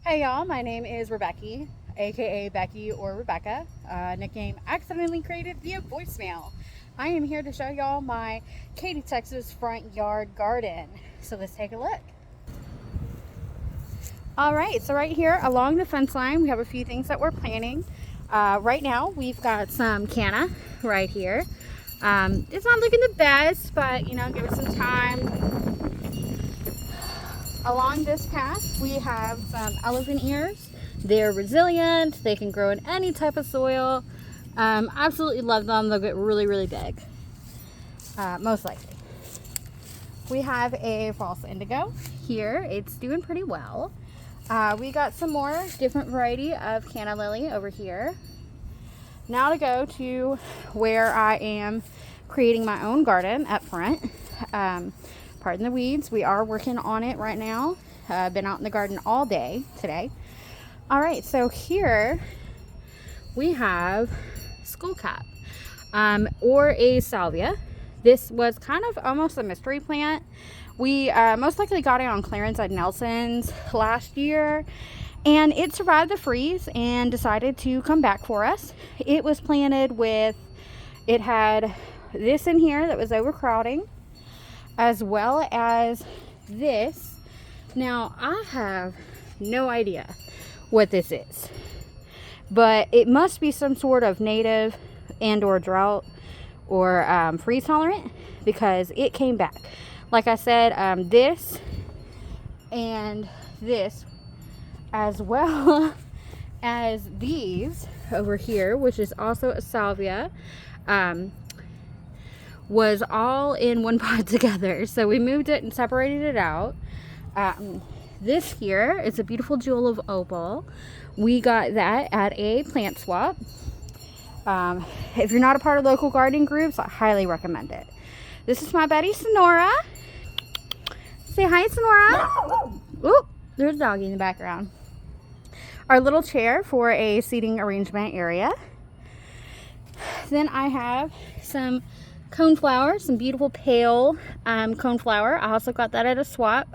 Hey y'all, my name is Rebecca, aka Becky or Rebecca, nickname accidentally created via voicemail. I am here to show y'all my Katy, Texas front yard garden. So let's take a look. Alright, so right here along the fence line, we have a few things that we're planting. Right now, we've got some canna right here. It's not looking the best, but you know, give it some time. Along this path, we have some elephant ears. They're resilient. They can grow in any type of soil. Absolutely love them. They'll get really, really big, most likely. We have a false indigo here. It's doing pretty well. We got some more different variety of canna lily over here. Now to go to where I am creating my own garden up front. Pardon the weeds. We are working on it right now. Been out in the garden all day today. All right, so here we have skullcap or a salvia. This was kind of almost a mystery plant. We most likely got it on clearance at Nelson's last year, and it survived the freeze and decided to come back for us. It was planted with, it had this in here that was overcrowding, as well as this. Now I have no idea what this is, but it must be some sort of native and or drought or freeze tolerant, because it came back. Like I said, this and this, as well as these over here, which is also a salvia, was all in one pot together. So we moved it and separated it out. This here is a beautiful jewel of opal. We got that at a plant swap. If you're not a part of local gardening groups, I highly recommend it. This is my Betty Sonora. Say hi, Sonora. Oop, there's a doggy in the background. Our little chair for a seating arrangement area. Then I have some coneflower, some beautiful pale coneflower. I also got that at a swap.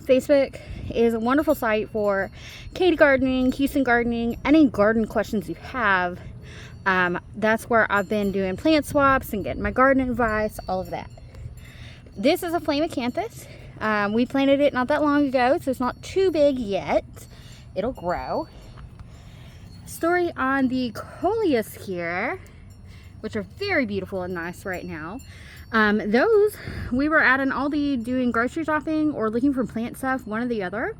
Facebook is a wonderful site for Katy gardening, Houston gardening, any garden questions you have. That's where I've been doing plant swaps and getting my garden advice, all of that. This is a flame acanthus. We planted it not that long ago, so it's not too big yet. It'll grow. Story on the coleus here, which are very beautiful and nice right now. Those, we were at an Aldi doing grocery shopping or looking for plant stuff, one or the other.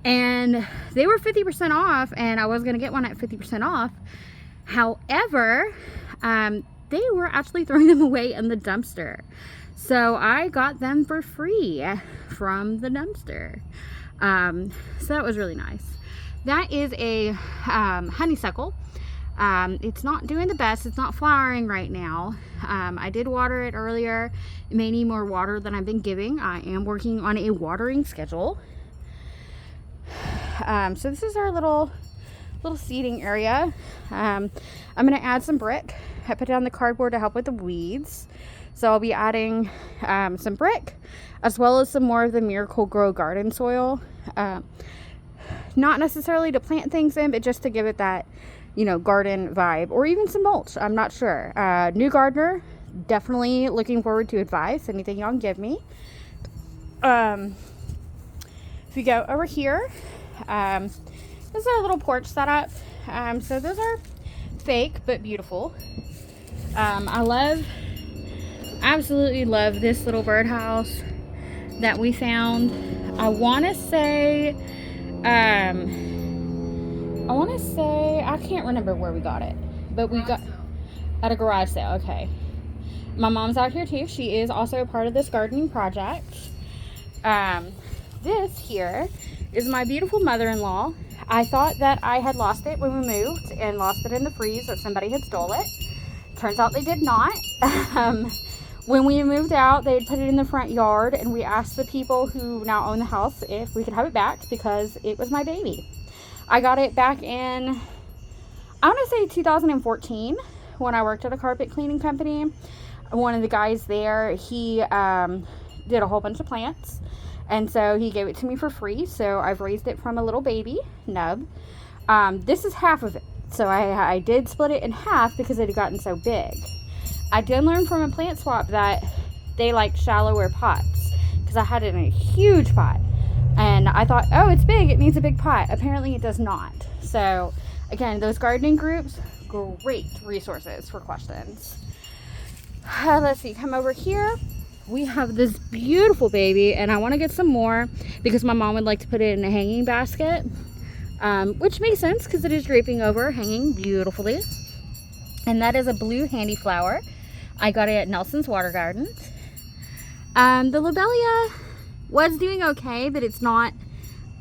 And they were 50% off, and I was gonna get one at 50% off. However, they were actually throwing them away in the dumpster. So I got them for free from the dumpster. So that was really nice. That is a honeysuckle. It's not doing the best. It's not flowering right now. I did water it earlier. It may need more water than I've been giving. I am working on a watering schedule. So this is our little seating area. I'm going to add some brick. I put down the cardboard to help with the weeds. So I'll be adding some brick, as well as some more of the Miracle Grow garden soil. Not necessarily to plant things in, but just to give it that, you know, garden vibe, or even some mulch. I'm not sure. New gardener, definitely looking forward to advice. Anything y'all can give me. If you go over here, this is our little porch setup. So those are fake but beautiful. I absolutely love this little birdhouse that we found. I want to say, I can't remember where we got it, but we got at a garage sale. Okay. My mom's out here too. She is also a part of this gardening project. This here is my beautiful mother-in-law. I thought that I had lost it when we moved and lost it in the freeze, that somebody had stole it. Turns out they did not. When we moved out, they had put it in the front yard, and we asked the people who now own the house if we could have it back, because it was my baby. I got it back in, I want to say 2014, when I worked at a carpet cleaning company. One of the guys there, he did a whole bunch of plants, And so he gave it to me for free. So I've raised it from a little baby nub. This is half of it. So I did split it in half because it had gotten so big. I did learn from a plant swap that they like shallower pots, because I had it in a huge pot. And I thought, oh, it's big, it needs a big pot. Apparently it does not. So again, those gardening groups, great resources for questions. Let's see, come over here. We have this beautiful baby, and I want to get some more because my mom would like to put it in a hanging basket, which makes sense because it is draping over, hanging beautifully. And that is a blue handy flower. I got it at Nelson's Water Gardens. The lobelia was doing okay, but it's not.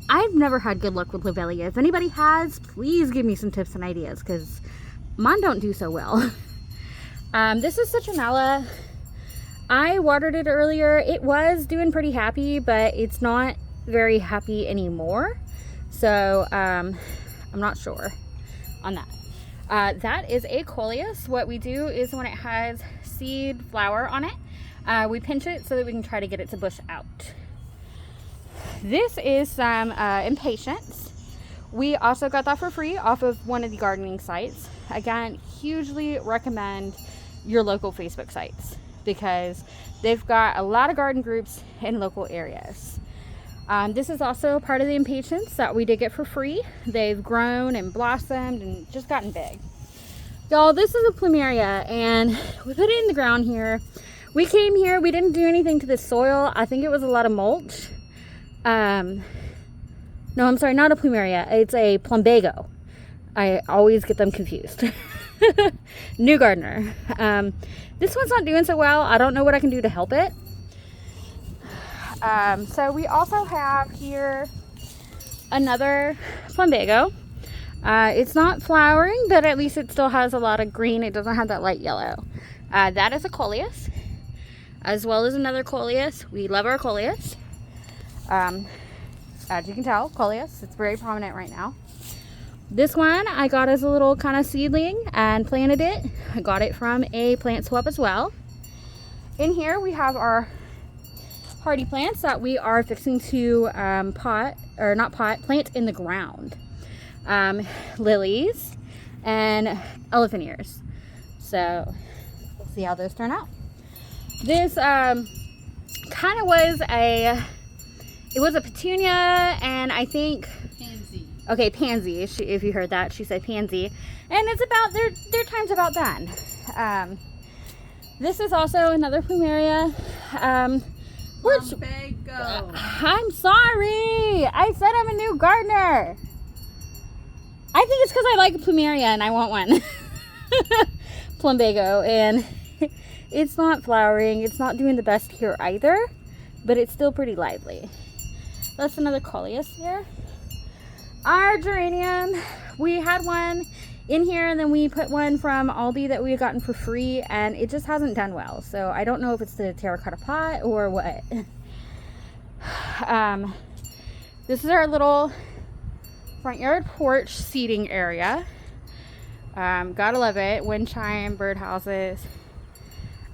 I've never had good luck with lobelia. If anybody has, please give me some tips and ideas, because mine don't do so well. This is citronella. I watered it earlier. It was doing pretty happy, but it's not very happy anymore. So I'm not sure on that. That is a coleus. What we do is when it has seed flower on it, we pinch it so that we can try to get it to bush out. This is some impatiens. We also got that for free off of one of the gardening sites. Again, hugely recommend your local Facebook sites because they've got a lot of garden groups in local areas. This is also part of the impatiens that we did get for free. They've grown and blossomed and just gotten big. Y'all, this is a plumeria, and we put it in the ground here. We came here, we didn't do anything to the soil. I think it was a lot of mulch. No, I'm sorry, not a plumeria. It's a plumbago. I always get them confused. New gardener. This one's not doing so well. I don't know what I can do to help it. So we also have here another plumbago. It's not flowering, but at least it still has a lot of green. It doesn't have that light yellow. That is a coleus, as well as another coleus. We love our coleus. As you can tell, coleus, it's very prominent right now. This one I got as a little kind of seedling and planted it. I got it from a plant swap as well. In here we have our hardy plants that we are fixing to plant in the ground. Lilies and elephant ears. So we'll see how those turn out. This kind of was it was a petunia, and I think pansy. Okay, pansy. If you heard that, she said pansy, and it's about their time's about done. This is also another plumeria. Plumbago. I'm sorry. I said I'm a new gardener. I think it's because I like a plumeria and I want one. Plumbago, and it's not flowering. It's not doing the best here either, but it's still pretty lively. That's another coleus here. Our geranium, we had one in here, and then we put one from Aldi that we had gotten for free, and it just hasn't done well. So I don't know if it's the terracotta pot or what. This is our little front yard porch seating area. Gotta love it. Wind chime, birdhouses.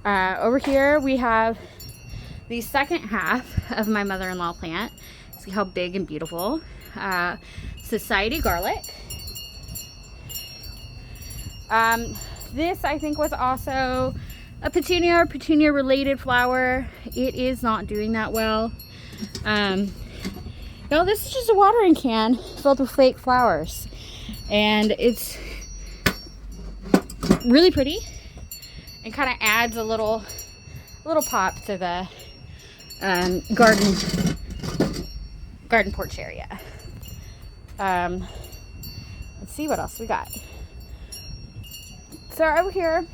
Over here we have the second half of my mother-in-law plant. See how big and beautiful. Society garlic. This I think was also a petunia or petunia related flower. It is not doing that well. No, this is just a watering can filled with fake flowers, and it's really pretty and kind of adds a little pop to the garden porch area. Let's see what else we got. So over here,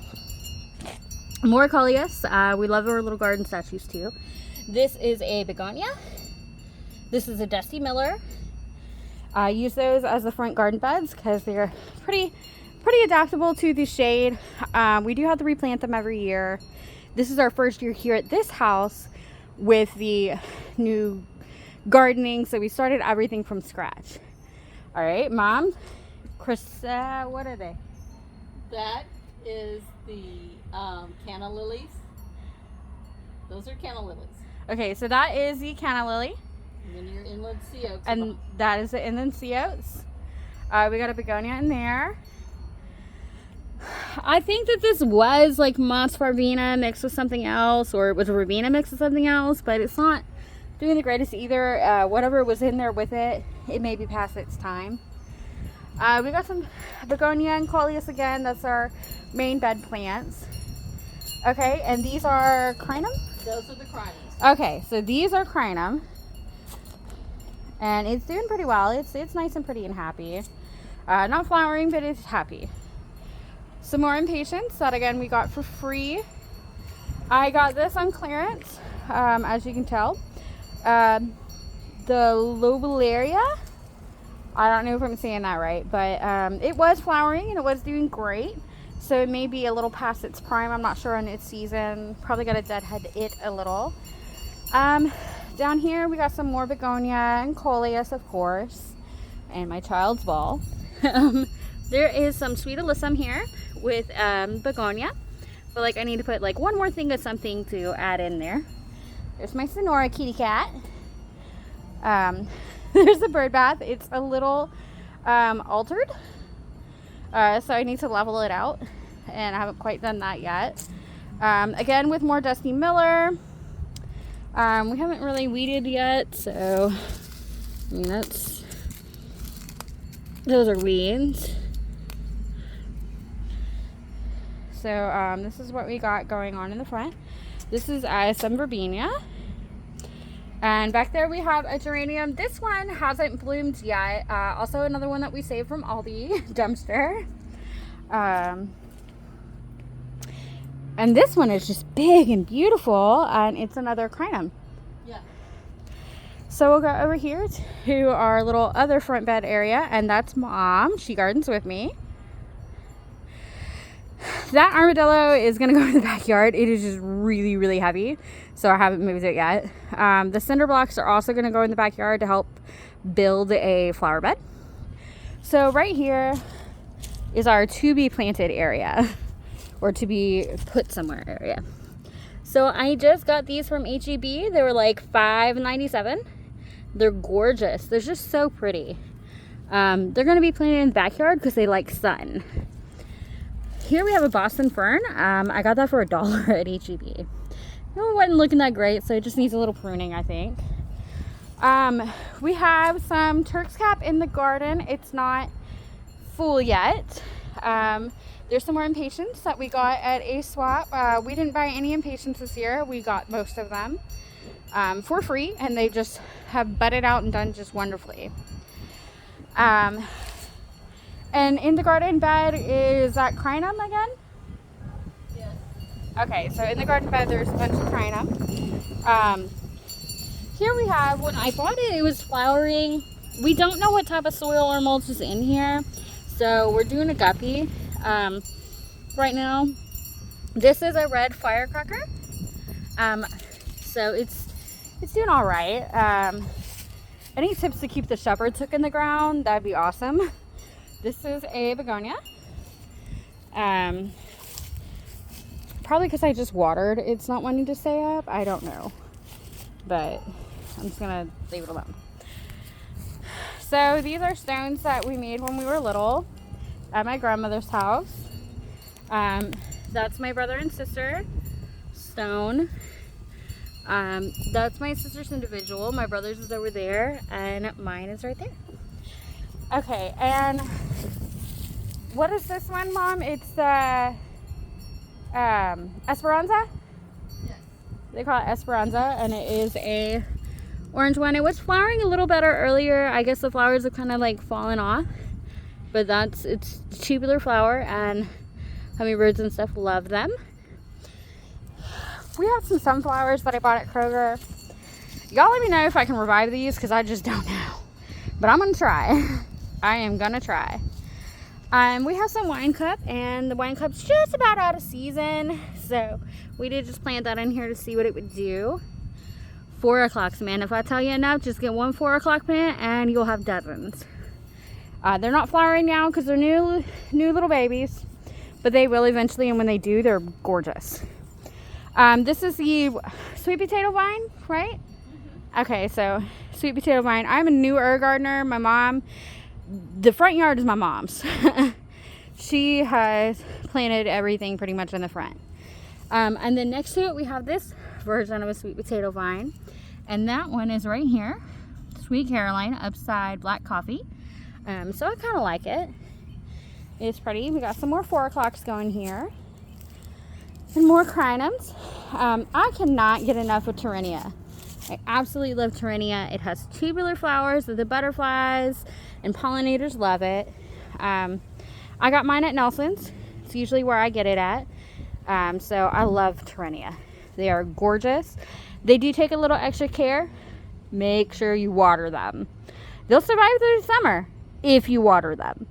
more coleus. We love our little garden statues too. This is a begonia. This is a Dusty Miller. I use those as the front garden beds because they're pretty adaptable to the shade. We do have to replant them every year. This is our first year here at this house with the new gardening, so we started everything from scratch. All right, Mom, Chris, what are they? That is the canna lilies. Those are canna lilies. Okay, so that is the canna lily. And then your inland sea oaks. And that is the inland sea oats. We got a begonia in there. I think that this was like moss verbena mixed with something else, or it was a verbena mixed with something else, but it's not doing the greatest either. Whatever was in there with it, it may be past its time. We got some begonia and coleus again. That's our main bed plants. Okay, and these are crinum? Those are the crinums. Okay, so these are crinum. And it's doing pretty well. It's nice and pretty and happy. Not flowering, but it's happy. Some more impatiens that again we got for free. I got this on clearance, as you can tell. The Lobellaria. I don't know if I'm saying that right, but it was flowering and it was doing great. So it may be a little past its prime. I'm not sure on its season. Probably got to deadhead it a little. Down here we got some more begonia and coleus, of course, and my child's ball. There is some sweet alyssum here with begonia, but like I need to put like one more thing of something to add in there. There's my Sonora kitty cat. There's the bird bath. It's a little altered, so I need to level it out, and I haven't quite done that yet. Again with more Dusty Miller. We haven't really weeded yet, so I mean those are weeds. So this is what we got going on in the front. This is some verbena. And back there we have a geranium. This one hasn't bloomed yet. Also another one that we saved from Aldi dumpster. And this one is just big and beautiful, and it's another crinum. Yeah. So we'll go over here to our little other front bed area, and that's Mom. She gardens with me. That armadillo is going to go in the backyard. It is just really, really heavy, so I haven't moved it yet. The cinder blocks are also going to go in the backyard to help build a flower bed. So right here is our to be planted area, or to be put somewhere area. So I just got these from H-E-B. They were like $5.97. They're gorgeous. They're just so pretty. They're going to be planted in the backyard because they like sun. Here we have a Boston fern. I got that for $1 at H-E-B. It wasn't looking that great, so it just needs a little pruning, I think. We have some Turk's Cap in the garden. It's not full yet. There's some more impatiens that we got at a swap. We didn't buy any impatiens this year. We got most of them for free, and they just have budded out and done just wonderfully. And in the garden bed is that crinum again? Yes. Okay, so in the garden bed there's a bunch of crinum. Here we have, when I bought it, it was flowering. We don't know what type of soil or mulch is in here, so we're doing a guppy right now. This is a red firecracker. So it's doing all right. Any tips to keep the shepherd's hook in the ground? That'd be awesome. This is a begonia. Probably because I just watered, it's not wanting to stay up. I don't know, but I'm just gonna leave it alone. So these are stones that we made when we were little at my grandmother's house. That's my brother and sister stone. That's my sister's individual. My brother's is over there, and mine is right there. Okay, and what is this one, Mom? It's the Esperanza? Yes. They call it Esperanza, and it is a orange one. It was flowering a little better earlier. I guess the flowers have kind of like fallen off, but it's a tubular flower, and hummingbirds and stuff love them. We have some sunflowers that I bought at Kroger. Y'all let me know if I can revive these, because I just don't know, but I'm gonna try. I am gonna try. We have some wine cup, and the wine cup's just about out of season, so we did just plant that in here to see what it would do. 4 o'clocks, man. If I tell you enough, just get one 4 o'clock plant and you'll have dozens. They're not flowering now because they're new little babies, but they will eventually, and when they do, they're gorgeous. This is the sweet potato vine, right? Okay, so sweet potato vine. I'm a newer gardener. My mom, the front yard is my mom's. She has planted everything pretty much in the front. And then next to it, we have this version of a sweet potato vine. And that one is right here. Sweet Caroline, upside black coffee. So I kind of like it. It's pretty. We got some more 4 o'clocks going here. And more crinums. I cannot get enough of Terenia. I absolutely love Terenia. It has tubular flowers that the butterflies and pollinators love it. I got mine at Nelson's. It's usually where I get it at. So I love Terenia. They are gorgeous. They do take a little extra care. Make sure you water them. They'll survive through the summer if you water them.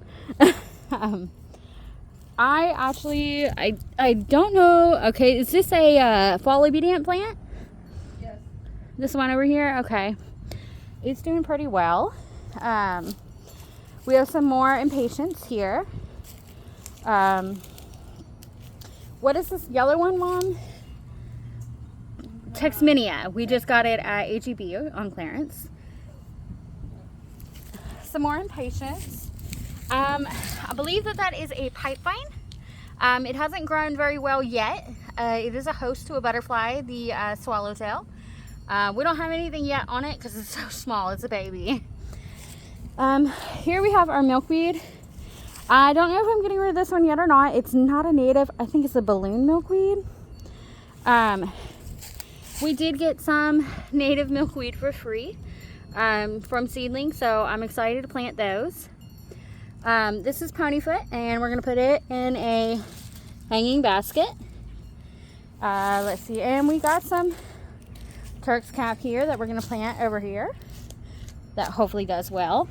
I don't know. Okay, is this a fall obedient plant? Yes. This one over here? Okay. It's doing pretty well. We have some more impatiens here. What is this yellow one, Mom? Texminia. We just got it at HEB on clearance. Some more impatiens. I believe that is a pipe vine. It hasn't grown very well yet. It is a host to a butterfly, the swallowtail. We don't have anything yet on it because it's so small. It's a baby. Here we have our milkweed. I don't know if I'm getting rid of this one yet or not. It's not a native. I think it's a balloon milkweed. We did get some native milkweed for free from seedlings, so I'm excited to plant those. This is ponyfoot, and we're going to put it in a hanging basket. Let's see, and we got some Turk's cap here that we're going to plant over here. That hopefully does well.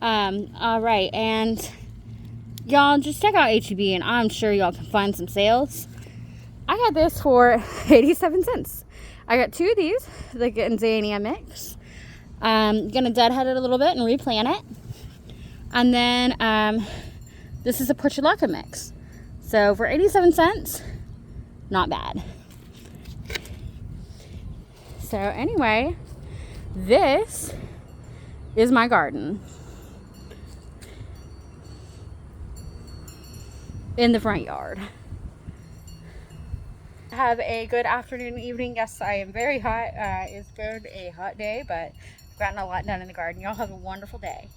All right, and y'all just check out HEB, and I'm sure y'all can find some sales. I got this for 87 cents. I got 2 of these, the Ganzania mix. Gonna deadhead it a little bit and replant it. And then this is a portulaca mix. So for 87 cents, not bad. So anyway, this is my garden in the front yard. Have a good afternoon, evening. Yes, I am very hot. It's been a hot day, but I've gotten a lot done in the garden. Y'all have a wonderful day.